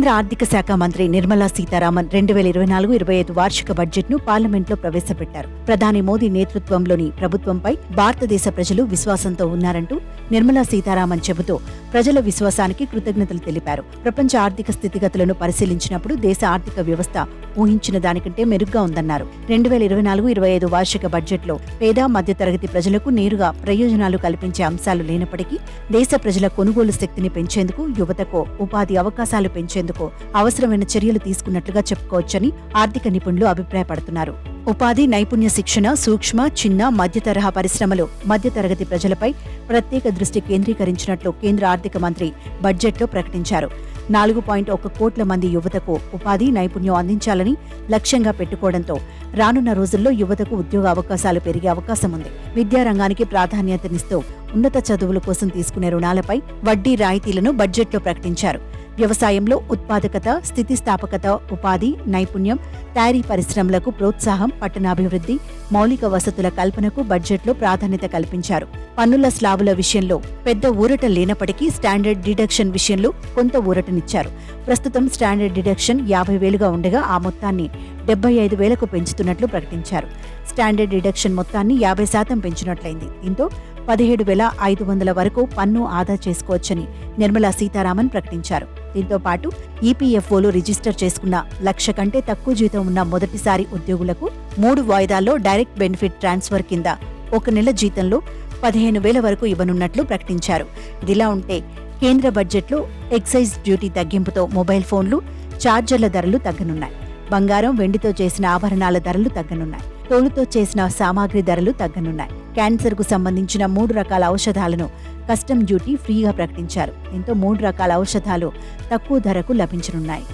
కేంద్ర ఆర్థిక శాఖ మంత్రి నిర్మలా సీతారామన్ 2024-25 వార్షిక బడ్జెట్ను పార్లమెంట్లో ప్రవేశపెట్టారు. ప్రధాని మోదీ నేతృత్వంలోని ప్రభుత్వంపై భారతదేశ ప్రజలు విశ్వాసంతో ఉన్నారంటూ నిర్మలా సీతారామన్ చెబుతూ ప్రజల విశ్వాసానికి కృతజ్ఞతలు తెలిపారు. ప్రపంచ ఆర్థిక స్థితిగతులను పరిశీలించినప్పుడు దేశ ఆర్థిక వ్యవస్థ ఊహించిన దానికంటే మెరుగ్గా ఉందన్నారు. 2024-25 వార్షిక బడ్జెట్లో పేద మధ్యతరగతి ప్రజలకు నేరుగా ప్రయోజనాలు కల్పించే అంశాలు లేనప్పటికీ దేశ ప్రజల కొనుగోలు శక్తిని పెంచేందుకు, యువతకు ఉపాధి అవకాశాలు పెంచేందుకు అవసరమైన చర్యలు తీసుకున్నట్లుగా చెప్పుకోవచ్చని ఆర్థిక నిపుణులు అభిప్రాయపడుతున్నారు. ఉపాధి, నైపుణ్య శిక్షణ, సూక్ష్మ, చిన్న, మధ్యతరహా పరిశ్రమలు, మధ్యతరగతి ప్రజలపై ప్రత్యేక దృష్టి కేంద్రీకరించినట్లు కేంద్ర ఆర్థిక మంత్రి బడ్జెట్లో ప్రకటించారు. 4.1 కోట్ల మంది యువతకు ఉపాధి, నైపుణ్యం అందించాలని లక్ష్యంగా పెట్టుకోవడంతో రానున్న రోజుల్లో యువతకు ఉద్యోగ అవకాశాలు పెరిగే అవకాశం ఉంది. విద్యారంగానికి ప్రాధాన్యతనిస్తూ ఉన్నత చదువుల కోసం తీసుకునే రుణాలపై వడ్డీ రాయితీలను బడ్జెట్లో ప్రకటించారు. వ్యవసాయంలో ఉత్పాదకత, స్థితిస్థాపకత, ఉపాధి, నైపుణ్యం, తయారీ పరిశ్రమలకు ప్రోత్సాహం, పట్టణాభివృద్ధి, మౌలిక వసతుల కల్పనకు బడ్జెట్లో ప్రాధాన్యత కల్పించారు. పన్నుల స్లాబుల విషయంలో పెద్ద ఊరట లేనప్పటికీ స్టాండర్డ్ డిడక్షన్ విషయంలో కొంత ఊరటనిచ్చారు. ప్రస్తుతం స్టాండర్డ్ డిడక్షన్ 50,000గా ఉండగా ఆ మొత్తాన్ని 75,000కు పెంచుతున్నట్లు ప్రకటించారు. స్టాండర్డ్ డిడక్షన్ మొత్తాన్ని 50% పెంచినట్లయింది. దీంతో 17,500 వరకు పన్ను ఆదా చేసుకోవచ్చని నిర్మలా సీతారామన్ ప్రకటించారు. దీంతో పాటు ఈపీఎఫ్ఓలో రిజిస్టర్ చేసుకున్న 1,00,000 కంటే తక్కువ జీతం ఉన్న మొదటిసారి ఉద్యోగులకు 3 వాయిదాల్లో డైరెక్ట్ బెనిఫిట్ ట్రాన్స్ఫర్ కింద 1 నెల జీతంలో 15,000 వరకు ఇవ్వనున్నట్లు ప్రకటించారు. ఇదిలా ఉంటే కేంద్ర బడ్జెట్లో ఎక్సైజ్ డ్యూటీ తగ్గింపుతో మొబైల్ ఫోన్లు, ఛార్జర్ల ధరలు తగ్గనున్నాయి. బంగారం, వెండితో చేసిన ఆభరణాల ధరలు తగ్గనున్నాయి. తోలుతో చేసిన సామాగ్రి ధరలు తగ్గనున్నాయి. క్యాన్సర్కు సంబంధించిన 3 రకాల ఔషధాలను కస్టమ్ డ్యూటీ ఫ్రీగా ప్రకటించారు. దీంతో 3 రకాల ఔషధాలు తక్కువ ధరకు లభించనున్నాయి.